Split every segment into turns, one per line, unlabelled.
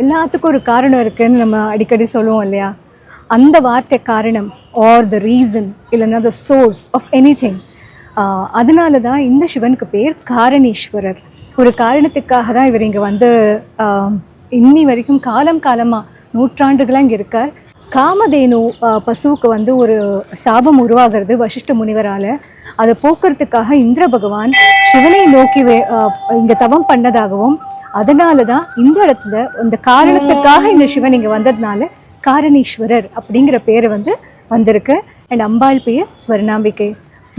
எல்லாத்துக்கும் ஒரு காரணம் இருக்குன்னு நம்ம அடிக்கடி சொல்லுவோம் இல்லையா? அந்த வார்த்தை காரணம் ஆர் த ரீசன் இல்லைன்னா த சோர்ஸ் ஆஃப் எனிதிங். அதனால தான் இந்த சிவனுக்கு பேர் காரணீஸ்வரர். ஒரு காரணத்துக்காக தான் இவர் இங்கே வந்து இன்னி வரைக்கும் காலம் காலமாக நூற்றாண்டுகளாக இங்கே இருக்கார். காமதேனு பசுவுக்கு வந்து ஒரு சாபம் உருவாகிறது வசிஷ்ட முனிவரால். அதை போக்குறதுக்காக இந்திர பகவான் சிவனை நோக்கி இங்கே தவம் பண்ணதாகவும், அதனால தான் இந்த இடத்துல இந்த காரணத்துக்காக இந்த சிவன் இங்கே வந்ததுனால காரணீஸ்வரர் அப்படிங்கிற பேர் வந்து வந்திருக்கு. அண்ட் அம்பாள் பெயர் ஸ்வர்ணாம்பிகை.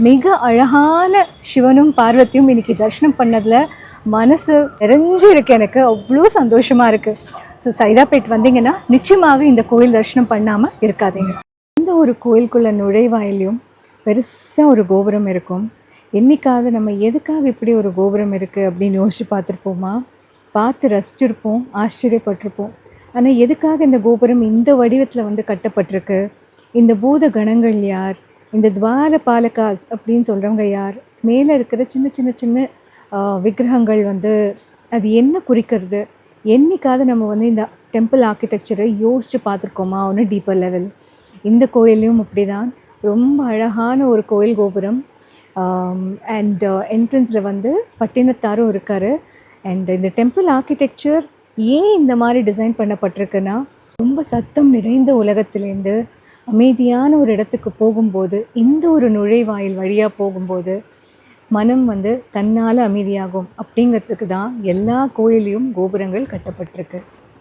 மிக அழகான சிவனும் பார்வதியும் இன்னைக்கு தரிசனம் பண்ணதில் மனசு நிறைஞ்சு இருக்கு. எனக்கு அவ்வளோ சந்தோஷமாக இருக்குது. ஸோ சைதாப்பேட் வந்தீங்கன்னா நிச்சயமாக இந்த கோயில் தரிசனம் பண்ணாமல் இருக்காதீங்க. இந்த ஒரு கோயிலுக்குள்ள நுழைவாயிலையும் பெருசாக ஒரு கோபுரம் இருக்கும். என்னைக்காவது நம்ம எதுக்காக இப்படி ஒரு கோபுரம் இருக்குது அப்படின்னு யோசிச்சு பார்த்துருப்போமா? பார்த்து ரசிச்சிருப்போம், ஆச்சரியப்பட்டிருப்போம். ஆனால் எதுக்காக இந்த கோபுரம் இந்த வடிவத்தில் வந்து கட்டப்பட்டிருக்கு? இந்த பூத கணங்கள் யார்? இந்த துவார பாலகாஸ் அப்படின்னு சொல்கிறவங்க யார்? மேலே இருக்கிற சின்ன சின்ன சின்ன விக்கிரகங்கள் வந்து அது என்ன குறிக்கிறது? என்னைக்காவது நம்ம வந்து இந்த டெம்பிள் ஆர்கிடெக்சரை யோசித்து பார்த்துருக்கோமா? ஒன்று டீப்பர் லெவல். இந்த கோயிலையும் அப்படி தான். ரொம்ப அழகான ஒரு கோயில் கோபுரம். அண்ட் என்ட்ரன்ஸில் வந்து பட்டினத்தாரும் இருக்கார். அண்ட் இந்த டெம்பிள் ஆர்கிடெக்சர் ஏன் இந்த மாதிரி டிசைன் பண்ணப்பட்டிருக்குன்னா, ரொம்ப சத்தம் நிறைந்த உலகத்துலேருந்து அமைதியான ஒரு இடத்துக்கு போகும்போது, இந்த ஒரு நுழைவாயில் வழியாக போகும்போது மனம் வந்து தன்னால் அமைதியாகும் அப்படிங்கிறதுக்கு தான் எல்லா கோயிலையும் கோபுரங்கள் கட்டப்பட்டிருக்கு.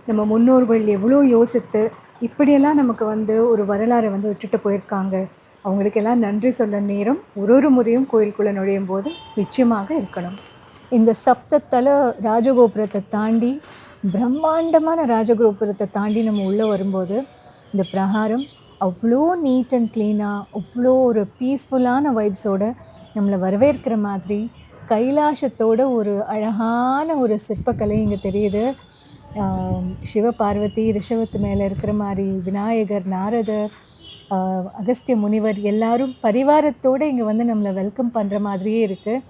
நம்ம முன்னோர்கள் எவ்வளோ யோசித்து இப்படியெல்லாம் நமக்கு வந்து ஒரு வரலாறை வந்து விட்டுட்டு போயிருக்காங்க. அவங்களுக்கெல்லாம் நன்றி சொல்ல நேரம் ஒரு முறையும் கோயிலுக்குள்ளே நுழையும் போது நிச்சயமாக இருக்கணும். இந்த சப்தத்தல ராஜகோபுரத்தை தாண்டி, பிரம்மாண்டமான ராஜகோபுரத்தை தாண்டி நம்ம உள்ளே வரும்போது இந்த பிரகாரம் அவ்வளோ நீட் அண்ட் க்ளீனாக, அவ்வளோ ஒரு பீஸ்ஃபுல்லான வைப்ஸோடு நம்மளை வரவேற்கிற மாதிரி கைலாசத்தோட ஒரு அழகான ஒரு சிற்பக்கலை இங்கே தெரியுது. சிவபார்வதி ரிஷபத்து மேலே இருக்கிற மாதிரி, விநாயகர், நாரதர், அகஸ்திய முனிவர் எல்லாரும் பரிவாரத்தோடு இங்கே வந்து நம்மளை வெல்கம் பண்ணுற மாதிரியே இருக்குது.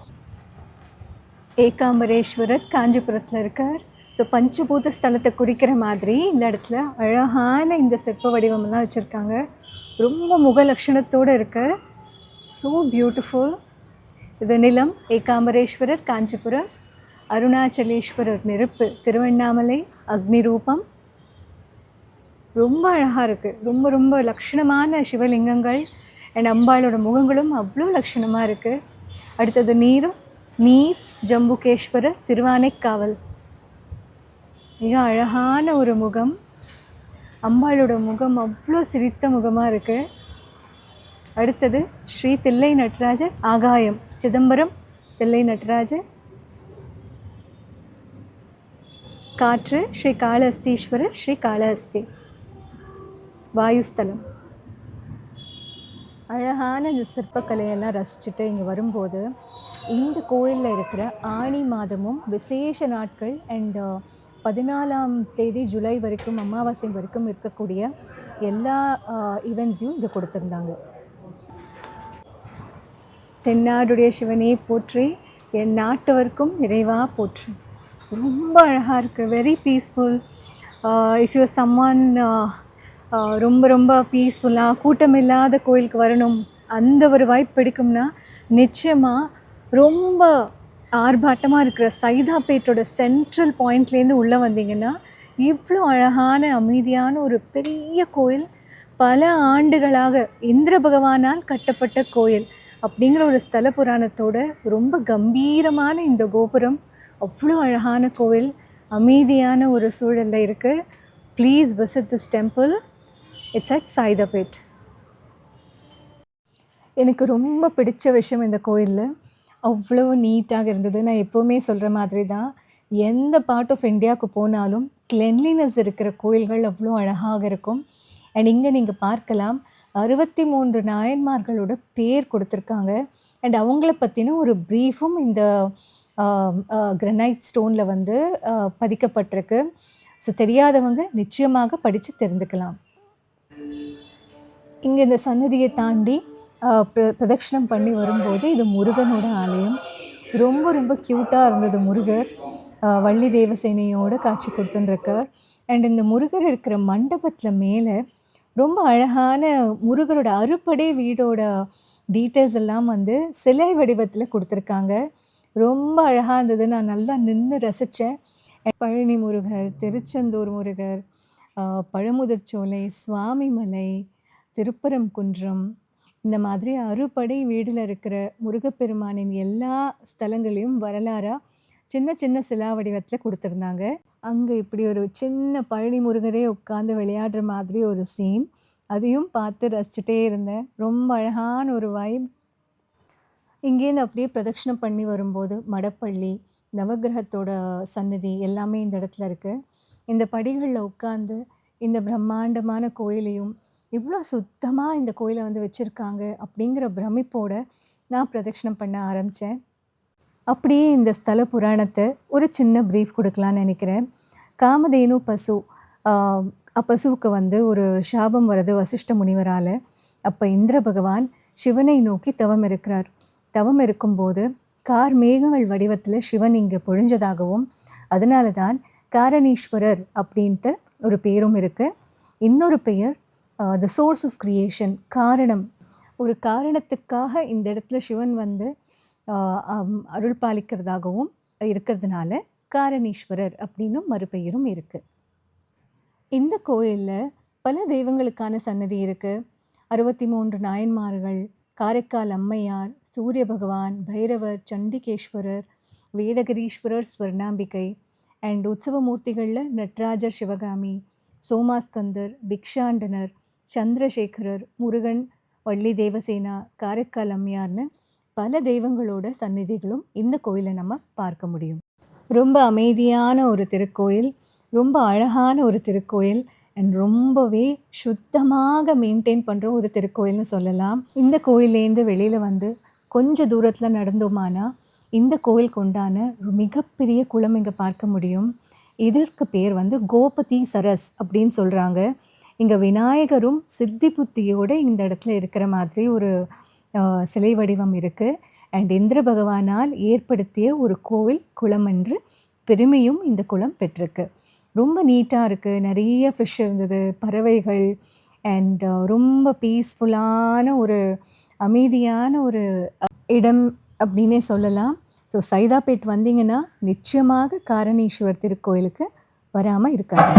ஏகாம்பரேஸ்வரர் காஞ்சிபுரத்தில் இருக்கார். ஸோ பஞ்சபூத ஸ்தலத்தை குறிக்கிற மாதிரி இந்த இடத்துல அழகான இந்த சிற்ப வடிவமெல்லாம் வச்சுருக்காங்க. ரொம்ப முகலட்சணத்தோடு இருக்கு. So beautiful. இது நிலம் ஏகாம்பரேஸ்வரர் காஞ்சிபுரம், அருணாச்சலேஸ்வரர் நெருப்பு திருவண்ணாமலை, அக்னி ரூபம். ரொம்ப அழகாக இருக்குது. ரொம்ப ரொம்ப லக்ஷணமான சிவலிங்கங்கள் அண்ட் அம்பாளோட முகங்களும் அவ்வளோ லக்ஷணமாக இருக்குது. அடுத்தது நீர் ஜம்புகேஸ்வரர் திருவானைக்காவல். மிக அழகான ஒரு முகம். அம்பாளோட முகம் அவ்வளோ சிரித்த முகமாக இருக்குது. அடுத்தது ஸ்ரீ தில்லை நடராஜர் ஆகாயம், சிதம்பரம் தில்லை நடராஜர். காற்று ஸ்ரீ காளஹஸ்தீஸ்வரர், ஸ்ரீ காளஹஸ்தி. வாயுஸ்தலம். அழகான இந்த சிற்பக்கலையெல்லாம் ரசிச்சுட்டு இங்கே வரும்போது இந்த கோயிலில் இருக்கிற ஆனி மாதமும் விசேஷ நாட்கள் அண்ட் 14ஆம் தேதி ஜூலை வரைக்கும் அமாவாசை வரைக்கும் இருக்கக்கூடிய எல்லா ஈவெண்ட்ஸையும் இங்கே கொடுத்துருந்தாங்க. தென்னாடுடைய சிவனே போற்றி, என் நாட்டவர்க்கும் இறைவா போற்றி. ரொம்ப அழகாக இருக்குது. Very peaceful. If you someone ரொம்ப ரொம்ப பீஸ்ஃபுல்லாக கூட்டம் இல்லாத கோயிலுக்கு வரணும், அந்த ஒரு வைப் பிடிக்கும்னா நிச்சயமாக ரொம்ப ஆர்ப்பாட்டமாக இருக்கிற சைதாப்பேட்டோட சென்ட்ரல் பாயிண்ட்லேருந்து உள்ளே வந்தீங்கன்னா இவ்வளோ அழகான அமைதியான ஒரு பெரிய கோயில். பல ஆண்டுகளாக இந்திர பகவானால் கட்டப்பட்ட கோயில் அப்படிங்கிற ஒரு ஸ்தல புராணத்தோட ரொம்ப கம்பீரமான இந்த கோபுரம். அவ்வளோ அழகான கோவில், அமைதியான ஒரு சூழலில் இருக்குது. Please visit this temple. It's at Saidapet. எனக்கு ரொம்ப பிடிச்ச விஷயம் இந்த கோயிலில் அவ்வளோ நீட்டாக இருந்தது. நான் எப்போவுமே சொல்கிற மாதிரி தான், எந்த பார்ட் ஆஃப் இந்தியாவுக்கு போனாலும் கிளென்லினஸ் இருக்கிற கோயில்கள் அவ்வளோ அழகாக இருக்கும். அண்ட் இங்கே நீங்கள் பார்க்கலாம் 63 நாயன்மார்களோட பேர் கொடுத்துருக்காங்க. அண்ட் அவங்கள பற்றின ஒரு ப்ரீஃபும் இந்த கிரனைட் ஸ்டோனில் வந்து பதிக்கப்பட்டிருக்கு. ஸோ தெரியாதவங்க நிச்சயமாக படித்து தெரிந்துக்கலாம். இங்கே இந்த சன்னதியை தாண்டி பிரதட்சணம் பண்ணி வரும்போது இது முருகனோட ஆலயம். ரொம்ப ரொம்ப க்யூட்டாக இருந்தது முருகர். வள்ளி தேவசேனையோட காட்சி கொடுத்துட்டுருக்கார். அண்ட் இந்த முருகர் இருக்கிற மண்டபத்துல மேல ரொம்ப அழகான முருகரோட அறுபடை வீடோட டீட்டெயில்ஸ் எல்லாம் வந்து சிலை வடிவத்துல குடுத்துருக்காங்க. ரொம்ப அழகா இருந்தது. நான் நல்லா நின்னு ரசிச்சேன். பழனி முருகர், திருச்செந்தூர் முருகர், அ பழமுதிர்ச்சோலை, சுவாமிமலை, திருப்பரங்குன்றம் இந்த மாதிரி அறுபடை வீடுல இருக்கிற முருகப்பெருமானின் எல்லா ஸ்தலங்களையும் வரலாறா சின்ன சின்ன சிலா வடிவத்துல குடுத்திருந்தாங்க. அங்க இப்படி ஒரு சின்ன பழனி முருகரே உட்கார்ந்து விளையாடுற மாதிரி ஒரு சீன். அதையும் பார்த்து ரசிச்சுட்டே இருந்தேன். ரொம்ப அழகான ஒரு வைப். இங்கேருந்து அப்படியே பிரதட்சணம் பண்ணி வரும்போது மடப்பள்ளி, நவக்கிரகத்தோட சன்னதி எல்லாமே இந்த இடத்துல இருக்கு. இந்த படிகள்ல உட்கார்ந்து இந்த பிரம்மாண்டமான கோயிலையும், இவ்ளோ சுத்தமா இந்த கோயில வந்து வச்சிருக்காங்க அப்படிங்கிற பிரமிப்போட நான் பிரதட்சணம் பண்ண ஆரம்பிச்சேன். அப்படியே இந்த ஸ்தல புராணத்த ஒரு சின்ன பிரீஃப் குடுக்கலான்னு நெனைக்கிறேன். காமதேனு பசு. ஆ பசுவுக்கு வந்து ஒரு சாபம் வருது வசிஷ்ட முனிவரால. அப்ப இந்திர பகவான் சிவனை நோக்கி தவம் இருக்கிறார். தவம் இருக்கும்போது கார்மேகங்கள் வடிவத்துல சிவன் இங்க பொழிஞ்சதாகவும், அதனால தான் காரணீஸ்வரர் அப்படின்ட்டு ஒரு பேரும் இருக்கு. இன்னொரு பெயர் தி சோர்ஸ் ஆஃப் கிரியேஷன், காரணம். ஒரு காரணத்துக்காக இந்த இடத்துல சிவன் வந்து அருள் பாலிக்கிறதாகவும் இருக்கிறதுனால காரணீஸ்வரர் அப்படின்னும் மறுபெயரும் இருக்கு. இந்த கோயில்ல பல தெய்வங்களுக்கான சன்னதி இருக்கு. 63 நாயன்மார்கள், காரைக்கால் அம்மையார், சூரிய பகவான், பைரவர், சண்டிகேஸ்வரர், வேதகிரீஸ்வரர், ஸ்வர்ணாம்பிகை அண்ட் உற்சவ மூர்த்திகள்ல நட்ராஜர், சிவகாமி, சோமாஸ்கந்தர், பிக்ஷாண்டனர், சந்திரசேகரர், முருகன், வள்ளி தேவசேனா, காரைக்கால் அம்மையார்னு பல தெய்வங்களோட சந்நிதிகளும் இந்த கோயிலை நம்ம பார்க்க முடியும். ரொம்ப அமைதியான ஒரு திருக்கோயில், ரொம்ப அழகான ஒரு திருக்கோயில் அண்ட் ரொம்பவே சுத்தமாக மெயின்டைன் பண்ணுற ஒரு திருக்கோயில்னு சொல்லலாம். இந்த கோயிலேருந்து வெளியில் வந்து கொஞ்சம் தூரத்தில் நடந்தோமானா இந்த கோயிலுக்கு உண்டான ஒரு மிகப்பெரிய குளம் இங்கே பார்க்க முடியும். இதற்கு பேர் வந்து கோபதி சரஸ் அப்படின்னு சொல்கிறாங்க. இங்கே விநாயகரும் சித்தி புத்தியோடு இந்த இடத்துல இருக்கிற மாதிரி ஒரு சிலை வடிவம் இருக்குது. அண்ட் இந்திர பகவானால் ஏற்படுத்திய ஒரு கோவில் குளம் என்று பெருமையும் இந்த குளம் பெற்றிருக்கு. ரொம்ப நீட்டாக இருக்குது. நிறைய ஃபிஷ் இருந்தது, பறவைகள் அண்ட் ரொம்ப பீஸ்ஃபுல்லான ஒரு அமைதியான ஒரு இடம் அப்படின்னே சொல்லலாம். ஸோ சைதாப்பேட் வந்தீங்கன்னா நிச்சயமாக காரணீஸ்வர் திருக்கோயிலுக்கு வராமல் இருக்காது.